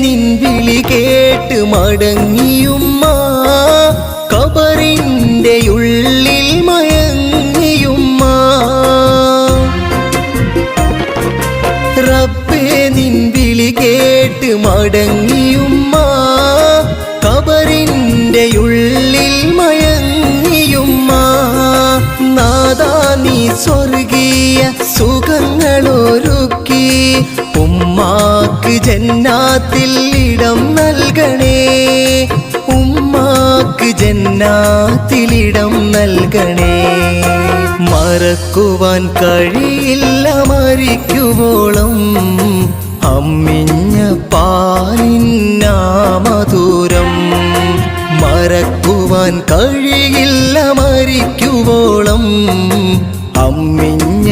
നിൻ വിളി കേട്ട് മടങ്ങിയുമ്മ ഖബറിന്റെ ഉള്ളിൽ മയങ്ങിയുമ്മ റബ്ബേ നിൻ വിളി കേട്ട് മടങ്ങിയുമ്മ ഖബറിന്റെ ഉള്ളിൽ മയങ്ങിയുമ്മ നാദാ നീ സ്വർഗീയ സുഖങ്ങളൊരുക്കി ഉമ്മാക്ക് ജന്നാത്തിൽ ഇടം നൽകണേ ഉമ്മാക്ക് ജന്നാത്തിൽ ഇടം നൽകണേ മറക്കുവാൻ കഴിയില്ല മരിക്കുവോളം അമ്മിഞ്ഞ പാലിന്നാ മധുരം മറക്കുവാൻ കഴിയില്ല മരിക്കുവോളം അമ്മിഞ്ഞ